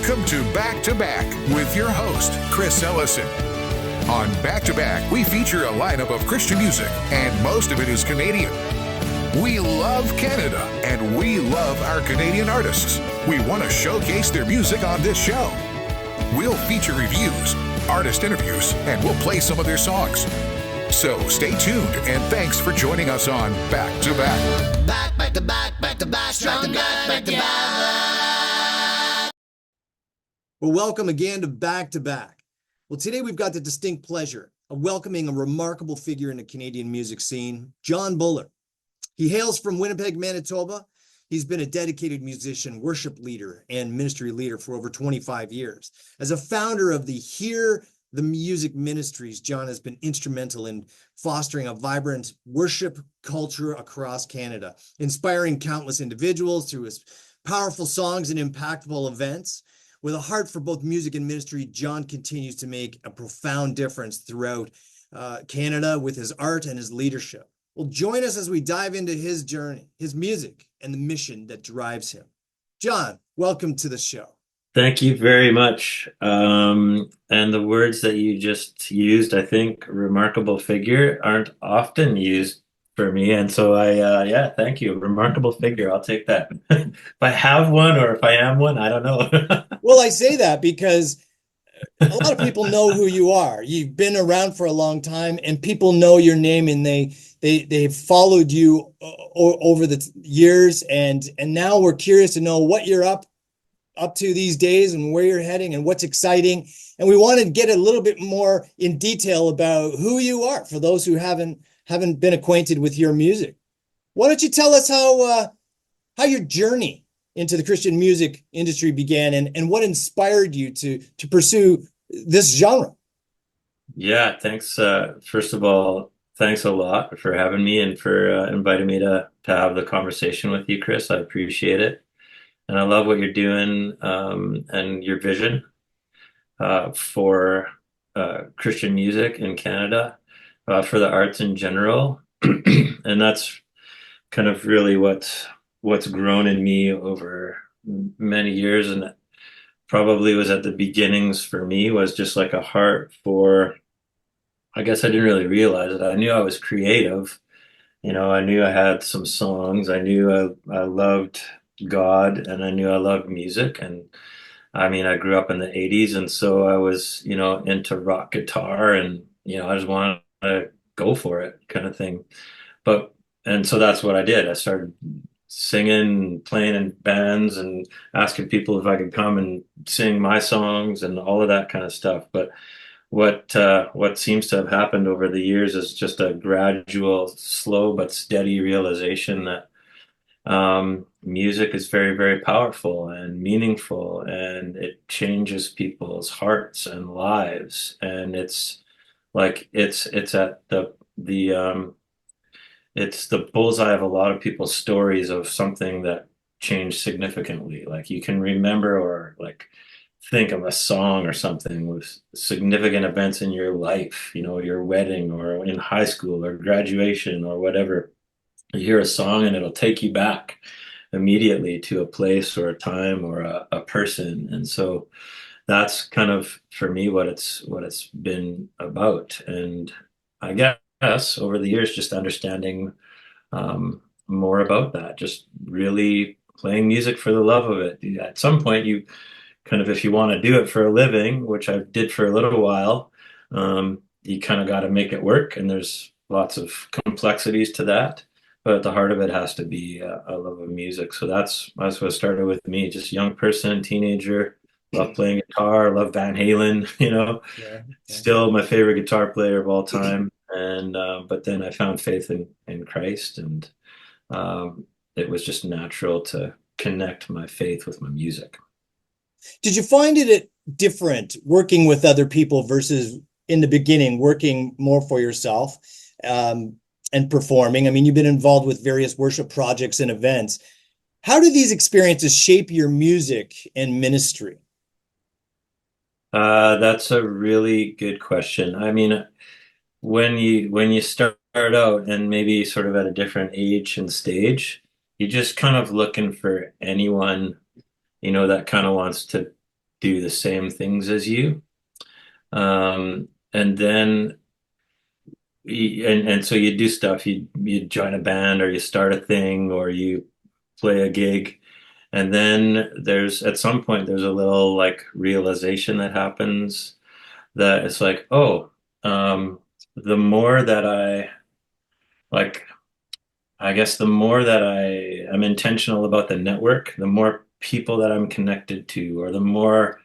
Welcome to Back to Back with your host, Chris Ellison. On Back to Back, we feature a lineup of Christian music, and most of it is Canadian. We love Canada, and we love our Canadian artists. We want to showcase their music on this show. We'll feature reviews, artist interviews, and we'll play some of their songs. So stay tuned, and thanks for joining us on Back to Back. Back to back, back to back, stronger back to back. Well, welcome again to Back to Back. Well, today we've got the distinct pleasure of welcoming a remarkable figure in the Canadian music scene, Jon Buller. He hails from Winnipeg, Manitoba. He's been a dedicated musician, worship leader, and ministry leader for over 25 years. As a founder of the Hear the Music Ministries, Jon has been instrumental in fostering a vibrant worship culture across Canada, inspiring countless individuals through his powerful songs and impactful events. With a heart for both music and ministry, Jon continues to make a profound difference throughout Canada with his art and his leadership. Well, join us as we dive into his journey, his music, and the mission that drives him. Jon, welcome to the show. Thank you very much. And the words that you just used, I think, remarkable figure, aren't often used for me. And so thank you. Remarkable figure. I'll take that. If I have one or if I am one, I don't know. Well, I say that because a lot of people know who you are. You've been around for a long time and people know your name, and they've followed you over the years. And now we're curious to know what you're up to these days and where you're heading and what's exciting. And we wanted to get a little bit more in detail about who you are for those who haven't been acquainted with your music. Why don't you tell us how your journey into the Christian music industry began and what inspired you to pursue this genre? Yeah, thanks. First of all, thanks a lot for having me and for inviting me to have the conversation with you, Chris. I appreciate it. And I love what you're doing and your vision for Christian music in Canada, for the arts in general. And that's kind of really what's grown in me over many years. And probably was at the beginnings for me, was just like a heart for, I guess I didn't really realize it. I knew I was creative. You know, I knew I had some songs. I knew I loved God, and I knew I loved music. And I mean, I grew up in the 80s, and so I was, into rock guitar, and, I just wanted to go for it kind of thing. And so that's what I did. I started singing, playing in bands, and asking people if I could come and sing my songs and all of that kind of stuff. But what seems to have happened over the years is just a gradual, slow but steady realization that music is very, very powerful and meaningful, and it changes people's hearts and lives. And it's like it's at it's the bullseye of a lot of people's stories of something that changed significantly. Like you can remember or like think of a song or something with significant events in your life, your wedding or in high school or graduation or whatever. You hear a song and it'll take you back immediately to a place or a time or a person. And so that's kind of for me what it's been about. And I guess over the years, just understanding more about that, just really playing music for the love of it. At some point, you kind of, if you want to do it for a living, which I did for a little while, you kind of got to make it work. And there's lots of complexities to that. But at the heart of it has to be a love of music. So that's what started with me, just young person, teenager, love playing guitar, love Van Halen, Yeah. Still my favorite guitar player of all time. And but then I found faith in Christ, and it was just natural to connect my faith with my music. Did you find it different working with other people versus in the beginning working more for yourself? And performing? I mean, you've been involved with various worship projects and events. How do these experiences shape your music and ministry? That's a really good question. I mean, when you start out and maybe sort of at a different age and stage, you're just kind of looking for anyone, that kind of wants to do the same things as you. And then and so you do stuff, you join a band or you start a thing or you play a gig. And then there's at some point there's a little like realization that happens that it's like, oh, the more that like I guess the more that I am intentional about the network, the more people that I'm connected to, or the more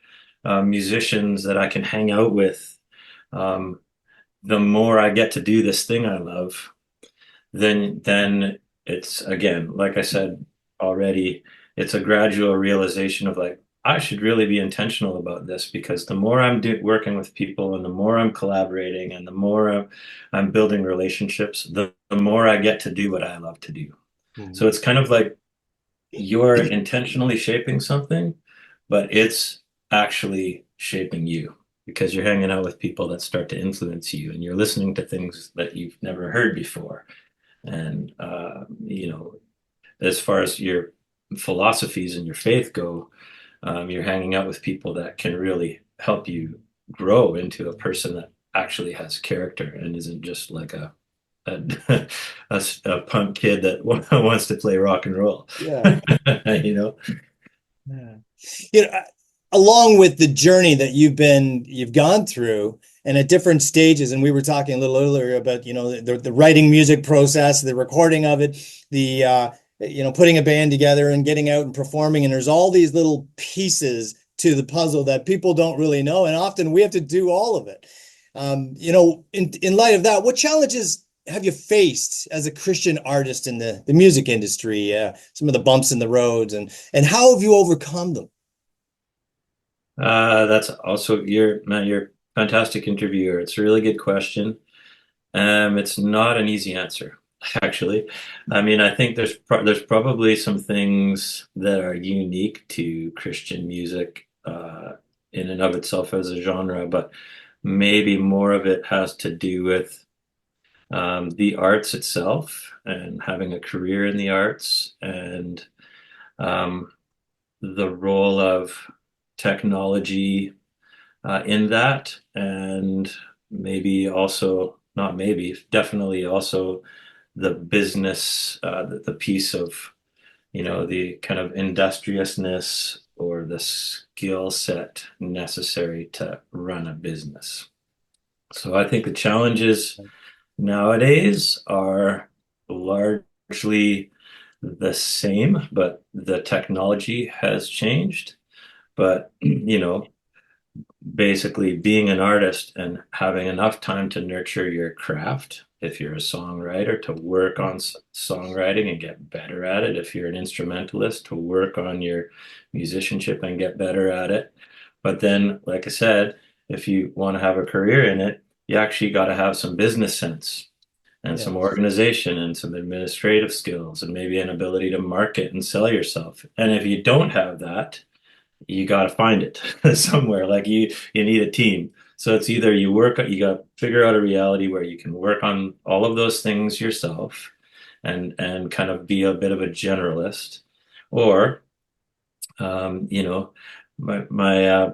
musicians that I can hang out with, um, the more I get to do this thing I love. Then it's again, like I said already, it's a gradual realization of like, I should really be intentional about this because the more I'm working with people and the more I'm collaborating and the more I'm building relationships, the more I get to do what I love to do. So it's kind of like you're intentionally shaping something, but it's actually shaping you because you're hanging out with people that start to influence you and you're listening to things that you've never heard before. And, as far as your philosophies and your faith go, you're hanging out with people that can really help you grow into a person that actually has character and isn't just like a, a punk kid that wants to play rock and roll. Yeah. you know? Yeah. You know, along with the journey that you've gone through and at different stages, and we were talking a little earlier about, the writing music process, the recording of it, the putting a band together and getting out and performing. And there's all these little pieces to the puzzle that people don't really know. And often we have to do all of it. In light of that, what challenges have you faced as a Christian artist in the music industry? Some of the bumps in the roads, and how have you overcome them? That's also you're a fantastic interviewer. It's a really good question. It's not an easy answer, actually. I mean, I think there's probably some things that are unique to Christian music in and of itself as a genre, but maybe more of it has to do with the arts itself and having a career in the arts and um, the role of technology in that, and maybe also, not maybe, definitely also the business, the piece of, the kind of industriousness or the skill set necessary to run a business. So I think the challenges nowadays are largely the same, but the technology has changed. But, basically being an artist and having enough time to nurture your craft, if you're a songwriter, to work on songwriting and get better at it. If you're an instrumentalist, to work on your musicianship and get better at it. But then, like I said, if you want to have a career in it, you actually got to have some business sense and some organization and some administrative skills and maybe an ability to market and sell yourself. And if you don't have that, you got to find it somewhere. Like you need a team. So it's either you got to figure out a reality where you can work on all of those things yourself and kind of be a bit of a generalist, or my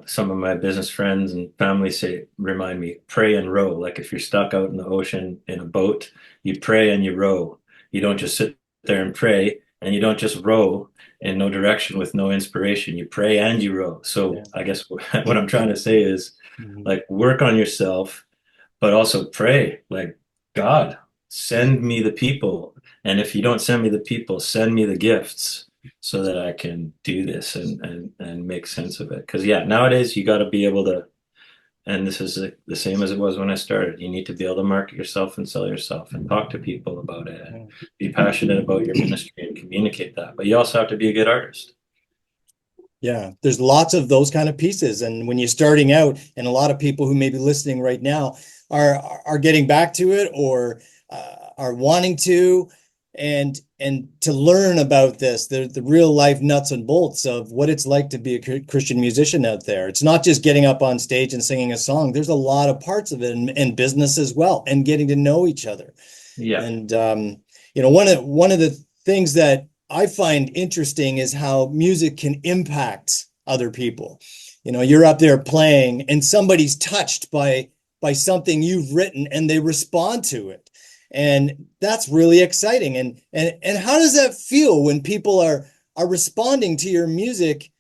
some of my business friends and family remind me, pray and row. Like if you're stuck out in the ocean in a boat, you pray and you row. You don't just sit there and pray, and you don't just row in no direction with no inspiration. You pray and you row. So I guess what I'm trying to say is like work on yourself, but also pray. Like, God, send me the people. And if you don't send me the people, send me the gifts so that I can do this and make sense of it. Because nowadays you got to be able to, and this is the same as it was when I started. You need to be able to market yourself and sell yourself and talk to people about it and be passionate about your ministry and communicate that. But you also have to be a good artist. Yeah, there's lots of those kind of pieces. And when you're starting out, and a lot of people who may be listening right now are getting back to it or are wanting to, and to learn about this, the real life nuts and bolts of what it's like to be a Christian musician out there. It's not just getting up on stage and singing a song. There's a lot of parts of it, and business as well, and getting to know each other. Yeah. And one of the things that I find interesting is how music can impact other people. you're up there playing and somebody's touched by something you've written and they respond to it. And that's really exciting. And how does that feel when people are responding to your music,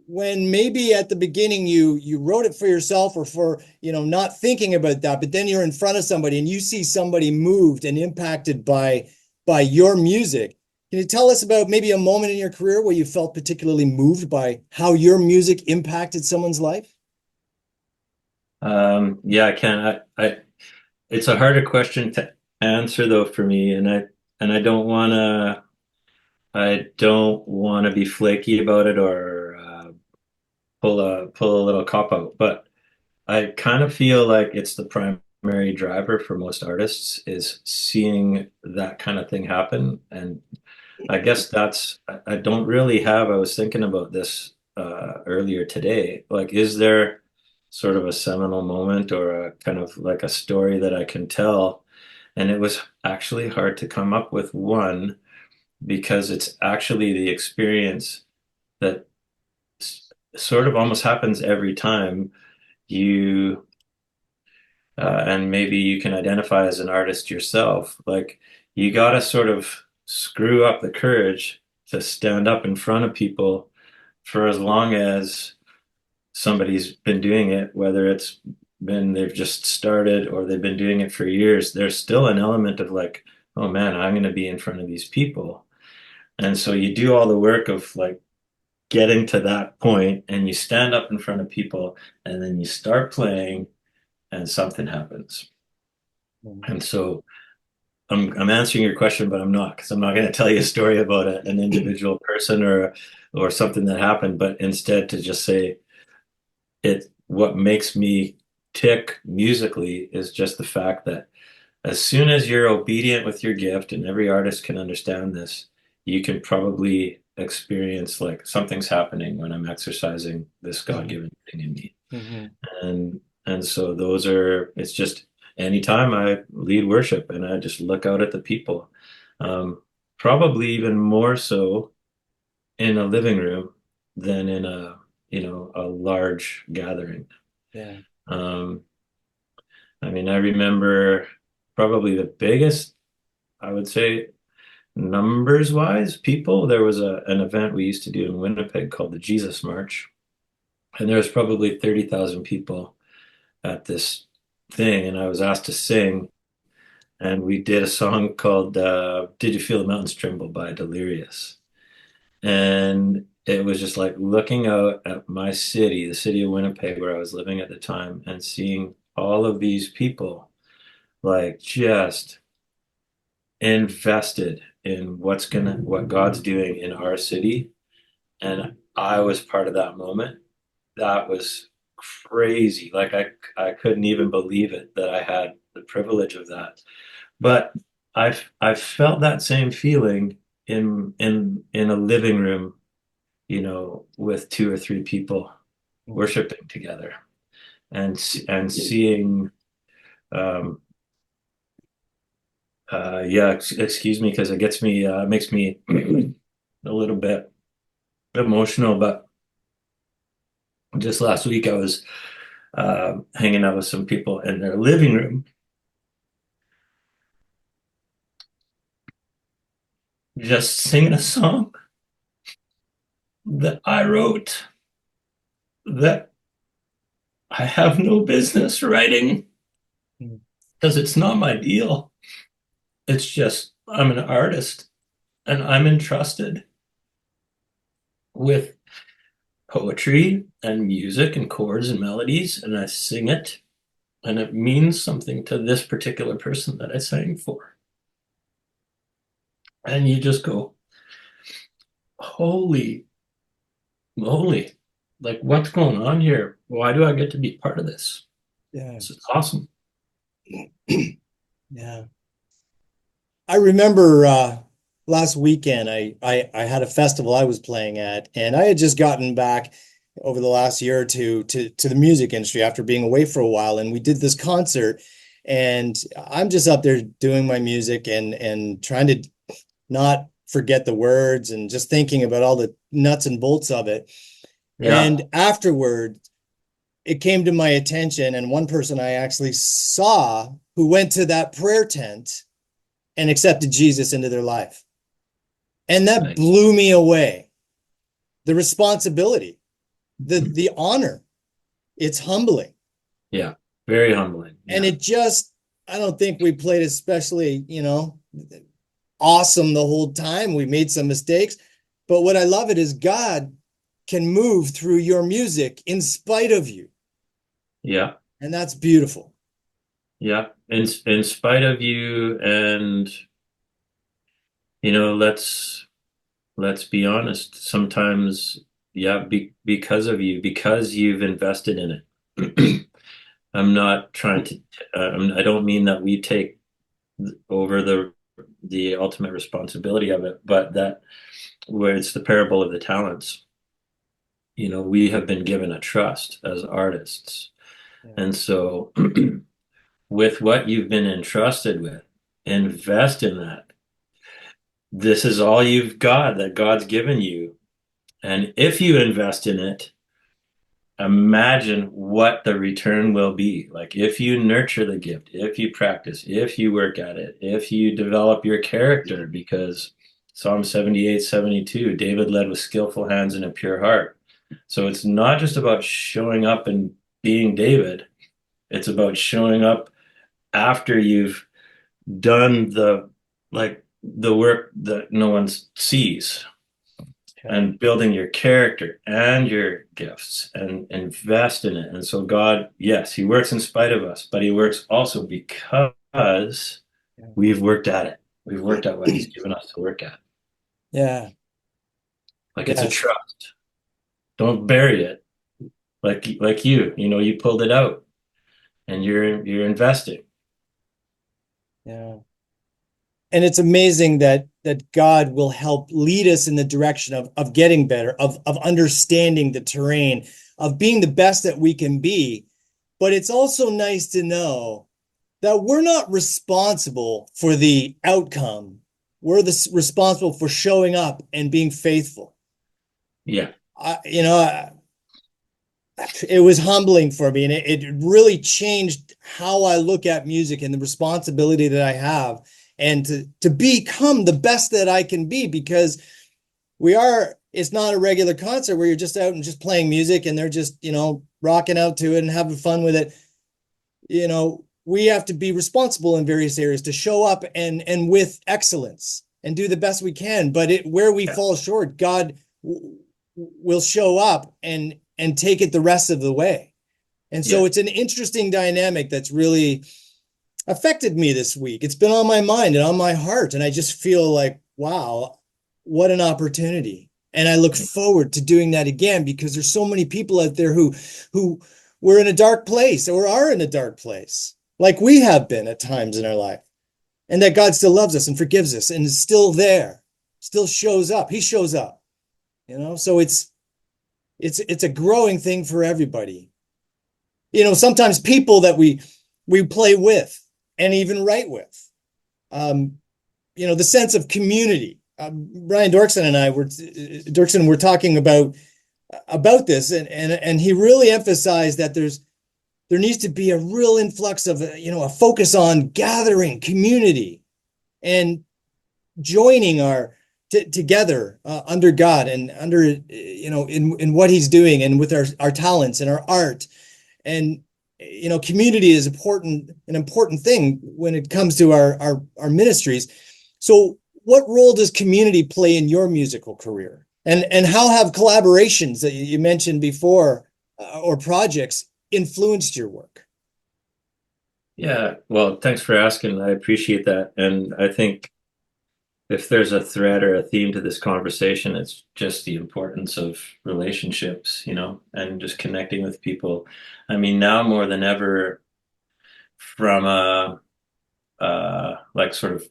when maybe at the beginning you wrote it for yourself or for, not thinking about that, but then you're in front of somebody and you see somebody moved and impacted by your music? Can you tell us about maybe a moment in your career where you felt particularly moved by how your music impacted someone's life? Yeah, I can. It's a harder question to answer though for me, and I don't want to be flaky about it or pull a little cop out, but I kind of feel like it's the primary driver for most artists is seeing that kind of thing happen. And I guess I don't really have, I was thinking about this earlier today. Like, is there sort of a seminal moment or a kind of like a story that I can tell? And it was actually hard to come up with one because it's actually the experience that sort of almost happens every time you and maybe you can identify as an artist yourself. Like you got to sort of screw up the courage to stand up in front of people for as long as somebody's been doing it, whether it's been they've just started or they've been doing it for years. There's still an element of like, oh man, I'm going to be in front of these people. And so you do all the work of like getting to that point and you stand up in front of people and then you start playing and something happens. And so I'm answering your question, but I'm not because I'm not going to tell you a story about an individual person or something that happened, but instead to just say what makes me tick musically is just the fact that as soon as you're obedient with your gift, and every artist can understand this, you can probably experience like something's happening when I'm exercising this God-given thing in me. Mm-hmm. And so it's just anytime I lead worship and I just look out at the people, probably even more so in a living room than in a large gathering. Yeah. Um, I mean, I remember probably the biggest, I would say, numbers wise, people. There was an event we used to do in Winnipeg called the Jesus March, and there was probably 30,000 people at this thing, and I was asked to sing, and we did a song called "Did You Feel the Mountains Tremble" by Delirious, and it was just like looking out at my city, the city of Winnipeg, where I was living at the time, and seeing all of these people like just invested in what God's doing in our city. And I was part of that moment. That was crazy. Like I couldn't even believe it that I had the privilege of that. But I've felt that same feeling in a living room, with two or three people worshiping together and seeing um yeah, excuse me because it makes me a little bit emotional, but just last week I was hanging out with some people in their living room, just singing a song that I wrote that I have no business writing because it's not my deal. It's just I'm an artist and I'm entrusted with poetry and music and chords and melodies, and I sing it, and it means something to this particular person that I sang for. And you just go, holy moly, like what's going on here? Why do I get to be part of this? Yeah. This is awesome. Yeah. I remember last weekend I had a festival I was playing at, and I had just gotten back over the last year or two to the music industry after being away for a while, and we did this concert, and I'm just up there doing my music and trying to not forget the words and just thinking about all the nuts and bolts of it. Yeah. And afterward, it came to my attention, and one person I actually saw who went to that prayer tent and accepted Jesus into their life. And that Nice. blew me away. The responsibility, the honor, it's humbling. Yeah. Very humbling. And Yeah. it just, I don't think we played especially, awesome the whole time. We made some mistakes. But what I love it is God can move through your music in spite of you. Yeah. And that's beautiful. Yeah. In spite of you, and let's be honest. Sometimes, yeah, because of you, because you've invested in it. I'm not trying to. I don't mean that we take over the ultimate responsibility of it, but that where it's the parable of the talents. We have been given a trust as artists, Yeah. and so with what you've been entrusted with, invest in that. This is all you've got that God's given you. And if you invest in it, imagine what the return will be. Like if you nurture the gift, if you practice, if you work at it, if you develop your character, because Psalm 78, 72, David led with skillful hands and a pure heart. So it's not just about showing up and being David. It's about showing up after you've done the work that no one sees, Yeah. and building your character and your gifts and invest in it. And so God, yes, he works in spite of us, but he works also because we've worked at it. We've worked at what he's given us to work at. Yeah. Like it's a Yes. trust. Don't bury it. Like you pulled it out and you're investing. Yeah. And it's amazing that God will help lead us in the direction of getting better, of understanding the terrain, of being the best that we can be. But it's also nice to know that we're not responsible for the outcome. We're responsible for showing up and being faithful. Yeah. I, you know, I, it was humbling for me, and it really changed how I look at music and the responsibility that I have, and to become the best that I can be, because it's not a regular concert where you're just out and just playing music and they're just, rocking out to it and having fun with it. We have to be responsible in various areas to show up and with excellence and do the best we can. But where we Yeah. fall short, God will show up and take it the rest of the way. And so Yeah. it's an interesting dynamic that's really affected me this week. It's been on my mind and on my heart, and I just feel like, wow, what an opportunity. And I look forward to doing that again, because there's so many people out there who were in a dark place or are in a dark place, like we have been at times in our life, and that God still loves us and forgives us and is still there, still shows up. He shows up, so it's a growing thing for everybody. Sometimes people that we play with and even write with, um, the sense of community. Brian Dorkson were talking about this, and he really emphasized that there needs to be a real influx of a focus on gathering community and joining together under God and under in what He's doing, and with our talents and our art. And community is an important thing when it comes to our ministries. So what role does community play in your musical career, and how have collaborations that you mentioned before, or projects, influenced your work? Yeah. Well, thanks for asking. I appreciate that. And I think if there's a thread or a theme to this conversation, it's just the importance of relationships, and just connecting with people. I mean, now more than ever, from a like sort of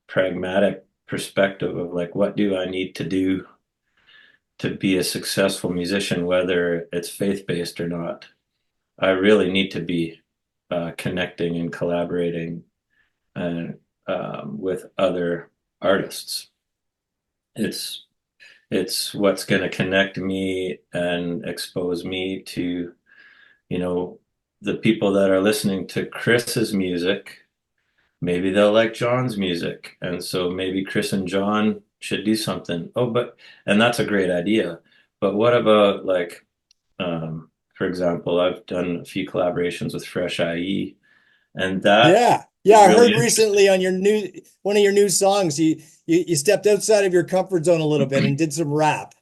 pragmatic perspective of like, what do I need to do to be a successful musician, whether it's faith-based or not? I really need to be connecting and collaborating and with other artists. It's It's what's going to connect me and expose me to, you know, the people that are listening to Chris's music. Maybe they'll like John's music. And so maybe Chris and John should do something. And that's a great idea. But what about like, for example, I've done a few collaborations with Fresh IE, and that Yeah. Yeah, is I really heard recently on your new one of your new songs, you stepped outside of your comfort zone a little bit and did some rap.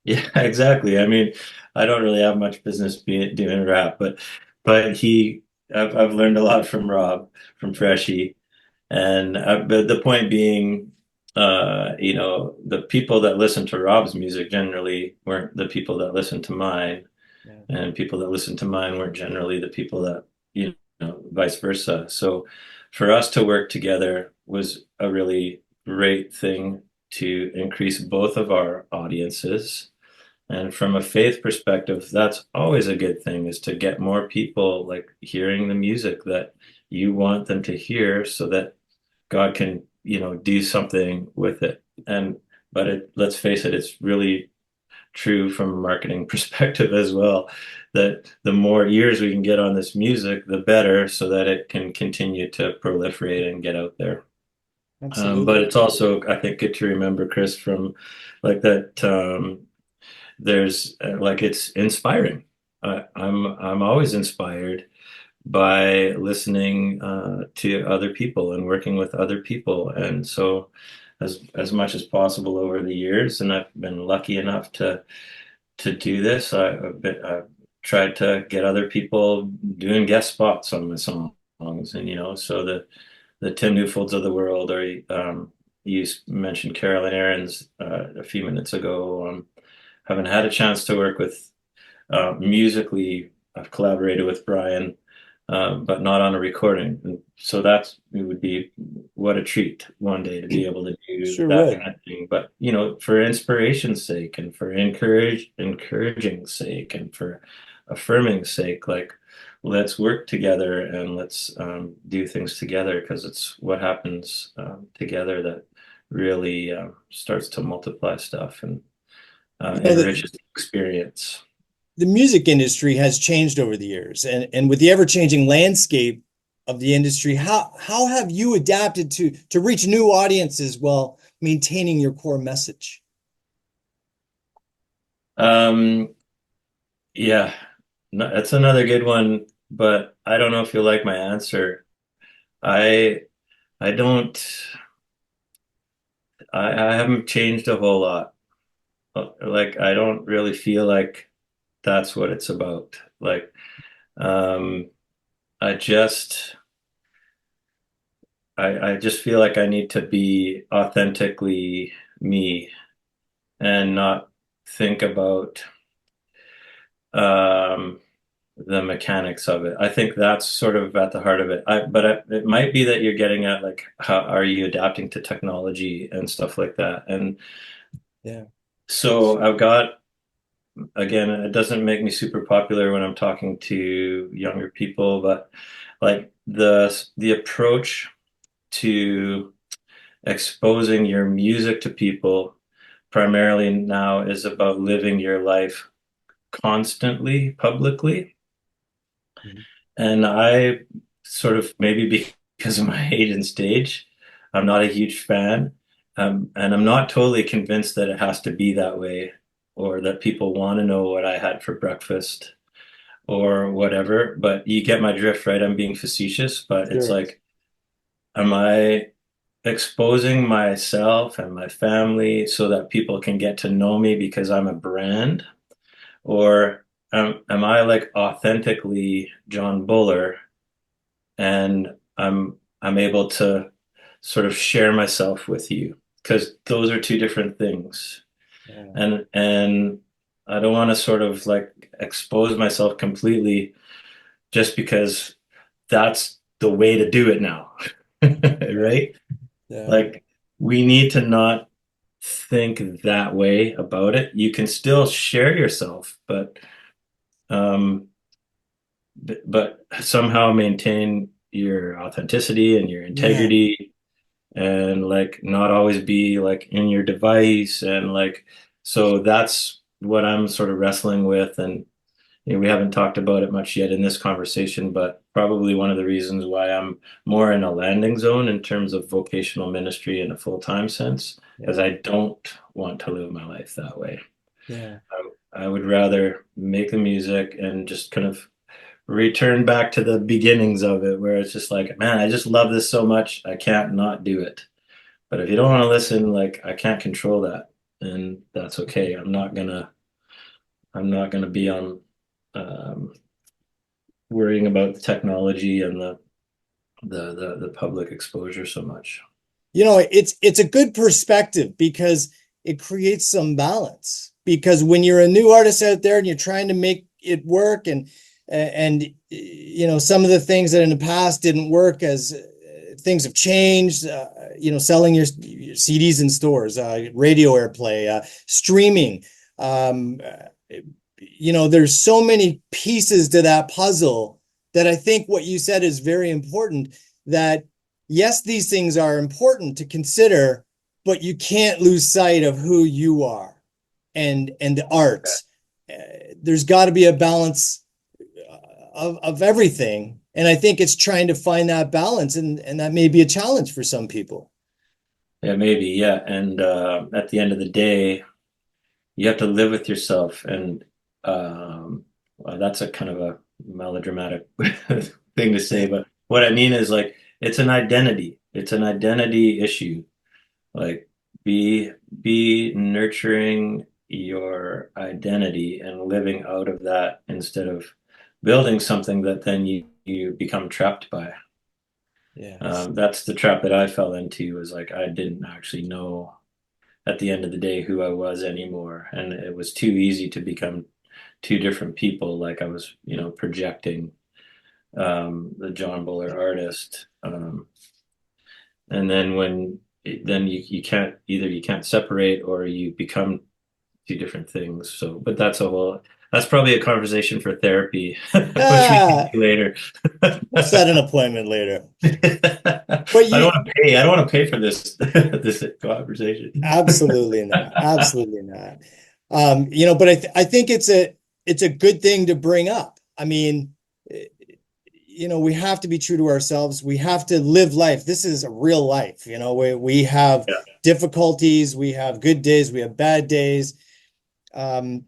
Yeah, exactly. I mean, I don't really have much business doing rap, but I've learned a lot from Rob from Freshie, and but the point being, the people that listen to Rob's music generally weren't the people that listen to mine, Yeah. and people that listen to mine weren't generally the people that, vice versa. So for us to work together was a really great thing to increase both of our audiences. And from a faith perspective, that's always a good thing, is to get more people like hearing the music that you want them to hear so that God can, do something with it. Let's face it, it's really true from a marketing perspective as well, that the more ears we can get on this music, the better, so that it can continue to proliferate and get out there. But Absolutely. it's also, I think, good to remember, Chris, from like that. There's like it's inspiring. I'm always inspired by listening to other people and working with other people, and so as much as possible over the years, and I've been lucky enough to do this. I've tried to get other people doing guest spots on my songs, and so the Tim Newfolds of the world, or you mentioned Carolyn Aaron's a few minutes ago. Haven't had a chance to work with musically. I've collaborated with Brian, but not on a recording. And so it would be what a treat one day to be able to do Sure that would. kind of thing. But for inspiration's sake, and for encouraging sake, and for affirming sake, like let's work together and let's do things together, because it's what happens together that really starts to multiply stuff and You know, enriches the experience. the music industry has changed over the years, and with the ever-changing landscape of the industry, how have you adapted to reach new audiences while maintaining your core message? Um, yeah, no, that's another good one, but I don't know if you'll like my answer. I I don't I haven't changed a whole lot. Like I don't really feel like that's what it's about. Like um I just I just feel like I need to be authentically me and not think about um the mechanics of it. I think that's sort of at the heart of it. It might be that you're getting at like how are you adapting to technology and stuff like that. And Yeah. so I've got, again, it doesn't make me super popular when I'm talking to younger people, but like the approach to exposing your music to people primarily now is about living your life constantly publicly. Mhm. And I sort of, maybe because of my age and stage, I'm not a huge fan. And I'm not totally convinced that it has to be that way, or that people want to know what I had for breakfast or whatever. But you get my drift, right? I'm being facetious, but it's Sure. like, am I exposing myself and my family so that people can get to know me because I'm a brand? Or am I like authentically Jon Buller, and I'm able to sort of share myself with you, because those are two different things. Yeah. And I don't want to sort of like expose myself completely just because that's the way to do it now. Yeah. Right? Yeah. Like we need to not think that way about it. You can still share yourself, um but somehow maintain your authenticity and your Yeah. integrity, and like not always be like in your device, and like So that's what I'm sort of wrestling with. And we haven't talked about it much yet in this conversation, but probably one of the reasons why I'm more in a landing zone in terms of vocational ministry in a full-time sense, because Yeah. I don't want to live my life that way. Yeah. I would rather make the music and just kind of return back to the beginnings of it, where it's just like, man, I just love this so much, I can't not do it. But if you don't want to listen, like I can't control that, and that's okay. I'm not gonna be on um, worrying about the technology and the public exposure so much. It's a good perspective because it creates some balance. Because when you're a new artist out there and you're trying to make it work, and some of the things that in the past didn't work, as things have changed, selling your CDs in stores, radio airplay, streaming. Um, there's so many pieces to that puzzle that I think what you said is very important. That yes, these things are important to consider, but you can't lose sight of who you are and the art. There's got to be a balance of everything. And I think it's trying to find that balance, and that may be a challenge for some people. Yeah, maybe, yeah. And at the end of the day, you have to live with yourself, and well, that's a kind of a melodramatic thing to say, but what I mean is like it's an identity. It's an identity issue. Like be be nurturing your identity and living out of that instead of building something that then you become trapped by. Yeah. That's the trap that I fell into, was like I didn't actually know at the end of the day who I was anymore. And it was too easy to become two different people. Like I was, projecting the Jon Buller artist. And then then you can't, either you can't separate or you become two different things. So, but that's probably a conversation for therapy, which we can Ah, do later. we'll set an appointment later. I But don't you want to pay. I don't want to pay for this this conversation. absolutely not. Absolutely not. But I think it's a good thing to bring up. I mean, we have to be true to ourselves. We have to live life. This is a real life. We have Yeah. difficulties, we have good days, we have bad days. Um,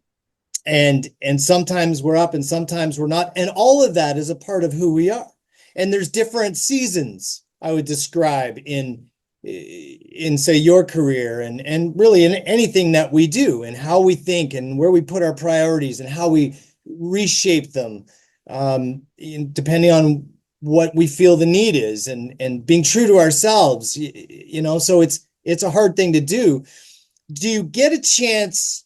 and sometimes we're up and sometimes we're not. And all of that is a part of who we are. And there's different seasons, I would describe, in say your career, and really in anything that we do, and how we think and where we put our priorities and how we reshape them, depending on what we feel the need is, and being true to ourselves. So it's a hard thing to do. Do you get a chance?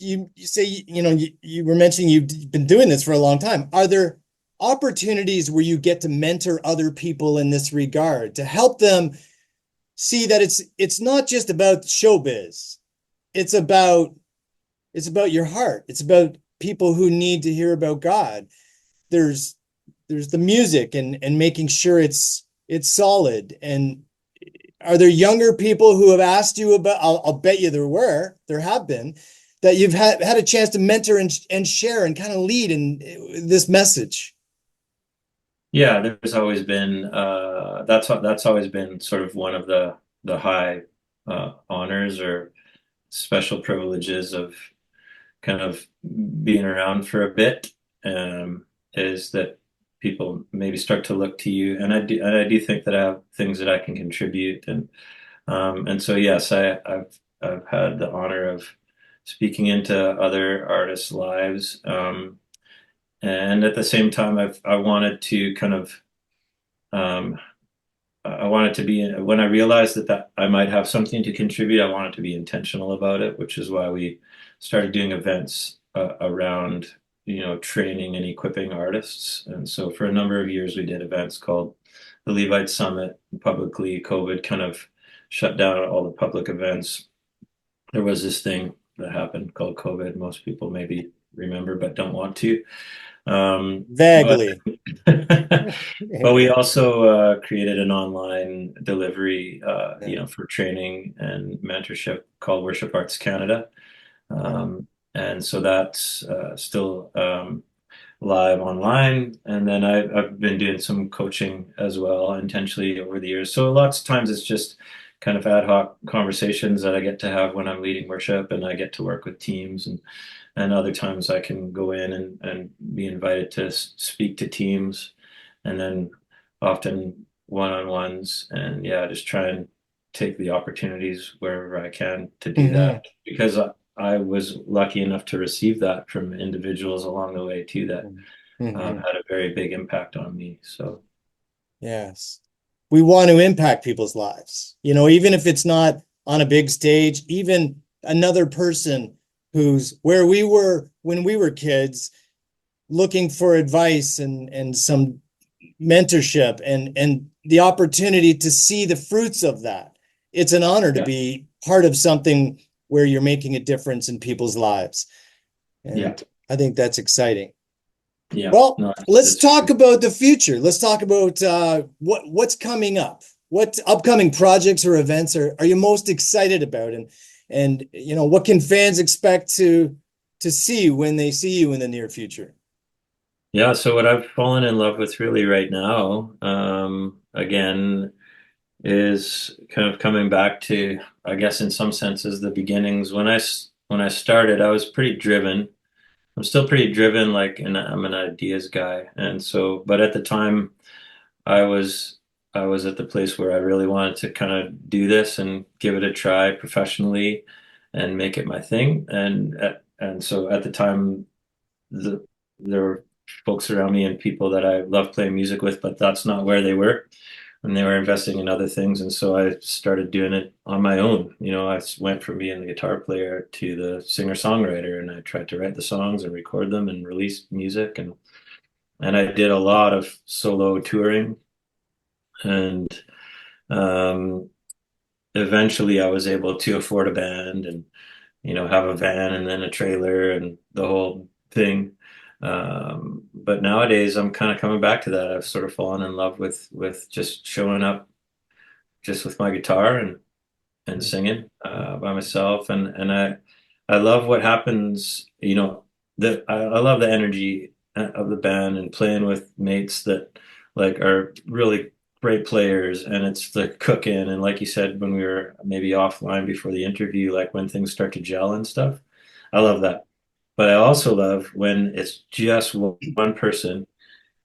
You say, you were mentioning you've been doing this for a long time. Are there opportunities where you get to mentor other people in this regard, to help them see that it's not just about showbiz? It's about your heart. It's about people who need to hear about God. There's the music, and making sure it's solid. And are there younger people who have asked you about? I'll bet you there have been, that you've had a chance to mentor and share and kind of lead in this message. Yeah, there's always been that's always been sort of one of the high honors or special privileges of kind of being around for a bit, is that people maybe start to look to you, and I do think that I have things that I can contribute, and so yes, I've had the honor of speaking into other artists' lives. And at the same time, I wanted to kind of I wanted to be, when I realized that I might have something to contribute, I wanted to be intentional about it, which is why we started doing events around training and equipping artists. And so for a number of years, we did events called the Levite Summit. Publicly, COVID kind of shut down all the public events. There was this thing that happened called COVID. Most people maybe remember, but don't want to. But Vaguely. but we also created an online delivery, Yeah. for training and mentorship called Worship Arts Canada. And so that's still live online. And then I've been doing some coaching as well intentionally over the years. So lots of times it's just kind of ad hoc conversations that I get to have when I'm leading worship, and I get to work with teams. And other times I can go in and be invited to speak to teams, and then often one-on-ones, and yeah, just try and take the opportunities wherever I can to do that, because I was lucky enough to receive that from individuals along the way too that had a very big impact on me. So Yes. We want to impact people's lives, even if it's not on a big stage, even another person who's where we were when we were kids, looking for advice and some mentorship and the opportunity to see the fruits of that. It's an honor to be part of something where you're making a difference in people's lives. And I think that's exciting. Yeah. Well, No, let's talk about the future. Let's talk about what's coming up. What upcoming projects or events are you most excited about? And what can fans expect to see when they see you in the near future? Yeah, so what I've fallen in love with really right now, again, is kind of coming back to, I guess, in some senses, the beginnings. When I started, I was pretty driven. I'm still pretty driven, like, and I'm an ideas guy. And so, but at the time, I was I was at the place where I really wanted to kind of do this and give it a try professionally and make it my thing. And so at the time, there were folks around me and people that I love playing music with, but that's not where they were. And they were investing in other things. And so I started doing it on my own. I went from being the guitar player to the singer-songwriter, and I tried to write the songs and record them and release music. And I did a lot of solo touring. And um, eventually I was able to afford a band and, have a van and then a trailer and the whole thing. But nowadays I'm kind of coming back to that. I've sort of fallen in love with just showing up just with my guitar and singing by myself. And I love what happens, I love the energy of the band and playing with mates that like are really great players, and it's the cooking. And like you said, when we were maybe offline before the interview, like when things start to gel and stuff, I love that. But I also love when it's just one person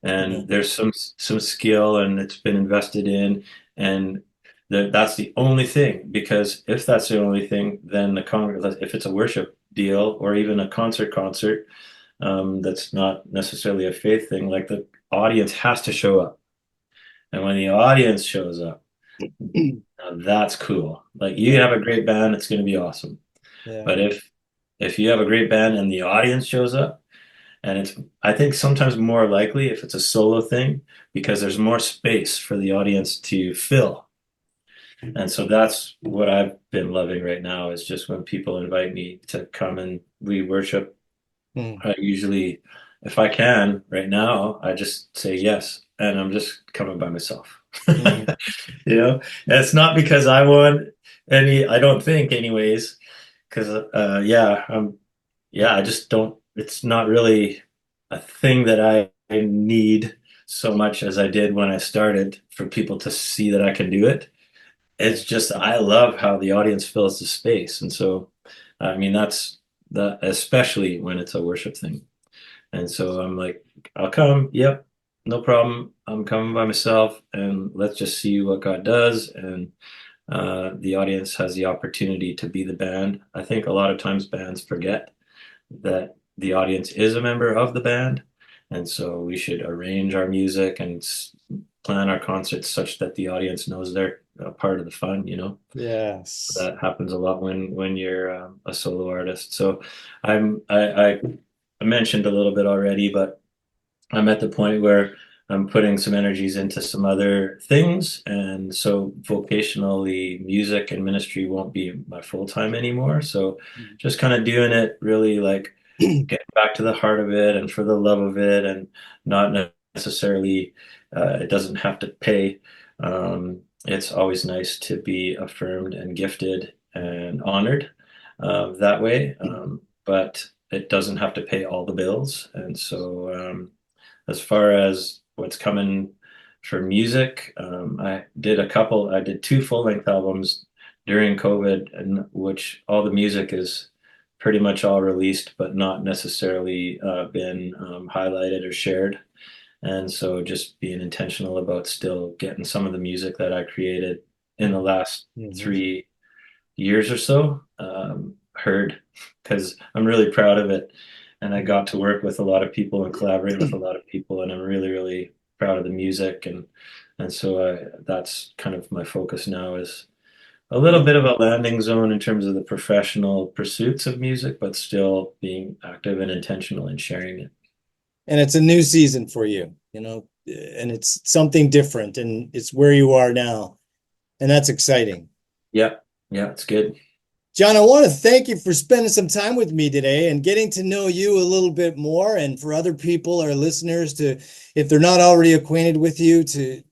and there's some skill and it's been invested in, and that's the only thing. Because if that's the only thing, then if it's a worship deal or even a concert, that's not necessarily a faith thing, like the audience has to show up. And when the audience shows up, that's cool. Like, you have a great band, it's going to be awesome. But if you have a great band and the audience shows up, and it's, I think, sometimes more likely if it's a solo thing, because there's more space for the audience to fill. And so that's what I've been loving right now, is just when people invite me to come and lead worship. I usually, if I can right now, I just say yes, and I'm just coming by myself. And it's not because I want any, I don't think anyways, because I just don't, it's not really a thing that I need so much as I did when I started, for people to see that I can do it. It's just, I love how the audience fills the space. And so, I mean, that's the, especially when it's a worship thing. And so I'm like, I'll come. Yep. No problem. I'm coming by myself, and let's just see what God does. And the audience has the opportunity to be the band. I think a lot of times bands forget that the audience is a member of the band. And so we should arrange our music and plan our concerts such that the audience knows they're a part of the fun. Yes. That happens a lot when you're a solo artist. So I mentioned a little bit already, but I'm at the point where I'm putting some energies into some other things. And so vocationally, music and ministry won't be my full time anymore. So just kind of doing it really, like, getting back to the heart of it and for the love of it, and not necessarily, it doesn't have to pay. It's always nice to be affirmed and gifted and honored that way. But it doesn't have to pay all the bills. And so as far as what's coming for music, I did two full-length albums during COVID, and which all the music is pretty much all released, but not necessarily been highlighted or shared. And so just being intentional about still getting some of the music that I created in the last 3 years or so heard, because I'm really proud of it. And I got to work with a lot of people and collaborate with a lot of people, and I'm really, really proud of the music. And so that's kind of my focus now, is a little bit of a landing zone in terms of the professional pursuits of music, but still being active and intentional in sharing it. And it's a new season for you, and it's something different, and it's where you are now. And that's exciting. Yeah, it's good. Jon, I want to thank you for spending some time with me today and getting to know you a little bit more. And for other people, our listeners, to, if they're not already acquainted with you, to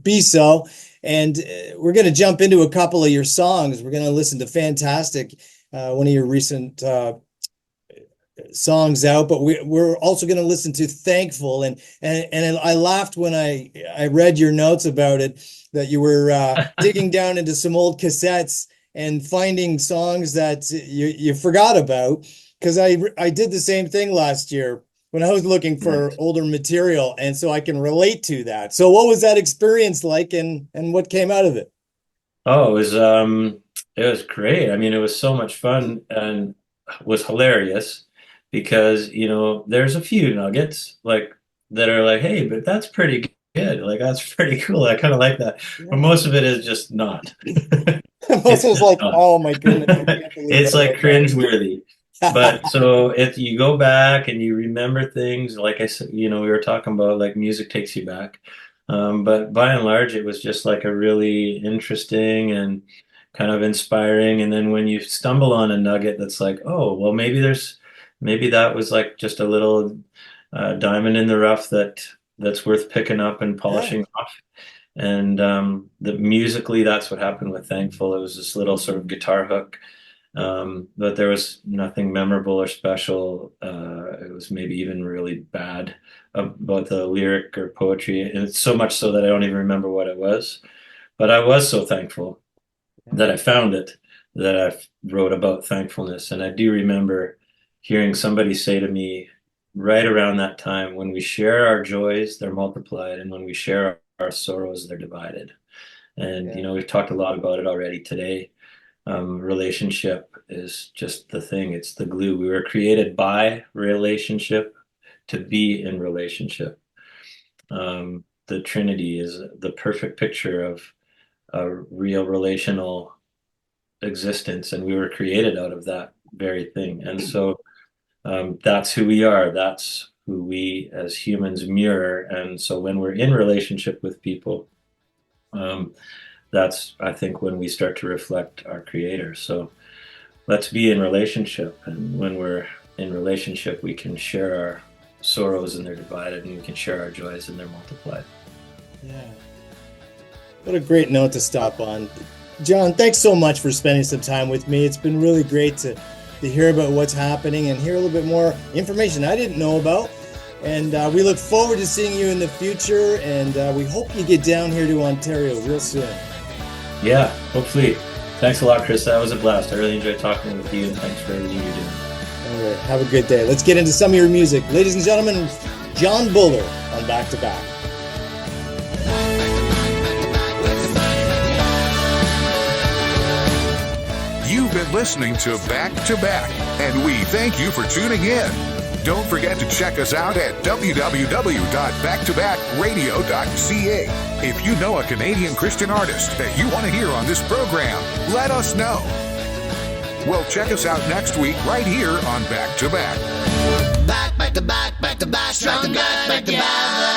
be so. And we're going to jump into a couple of your songs. We're going to listen to Fantastic, one of your recent songs out, but we're also going to listen to Thankful. And I laughed when I read your notes about it, that you were digging down into some old cassettes and finding songs that you forgot about, because I did the same thing last year when I was looking for older material, and so I can relate to that. So what was that experience like, and what came out of it? Oh, it was great. I mean, it was so much fun and was hilarious, because there's a few nuggets like that are like, hey, but that's pretty good. Like, that's pretty cool. I kind of like that. But most of it is just not. Most of it's like, oh my goodness. It's like cringeworthy. But so if you go back and you remember things, like I said, we were talking about, like, music takes you back. But by and large, it was just like a really interesting and kind of inspiring. And then when you stumble on a nugget that's like, oh, well, maybe that was like just a little diamond in the rough that's worth picking up and polishing off. And musically, that's what happened with Thankful. It was this little sort of guitar hook, but there was nothing memorable or special. It was maybe even really bad about the lyric or poetry. And it's so much so that I don't even remember what it was. But I was so thankful that I found it, that I wrote about thankfulness. And I do remember hearing somebody say to me right around that time, when we share our joys, they're multiplied. And when we share our sorrows, they're divided. And we've talked a lot about it already today. Relationship is just the thing. It's the glue. We were created by relationship to be in relationship. The Trinity is the perfect picture of a real relational existence, and we were created out of that very thing. And so that's who we are. That's who we as humans mirror. And so when we're in relationship with people, that's, I think, when we start to reflect our Creator. So let's be in relationship. And when we're in relationship, we can share our sorrows and they're divided, and we can share our joys and they're multiplied. Yeah. What a great note to stop on. Jon, thanks so much for spending some time with me. It's been really great to hear about what's happening and hear a little bit more information I didn't know about. And we look forward to seeing you in the future, and we hope you get down here to Ontario real soon. Yeah, hopefully. Thanks a lot, Chris. That was a blast. I really enjoyed talking with you, and thanks for everything you're doing. All right, have a good day. Let's get into some of your music. Ladies and gentlemen, Jon Buller on Back to Back. You've been listening to Back to Back, and we thank you for tuning in. Don't forget to check us out at www.Back2BackRadio.ca. If you know a Canadian Christian artist that you want to hear on this program, let us know. Well, check us out next week right here on Back to Back. Back to back, back to back, strong back together.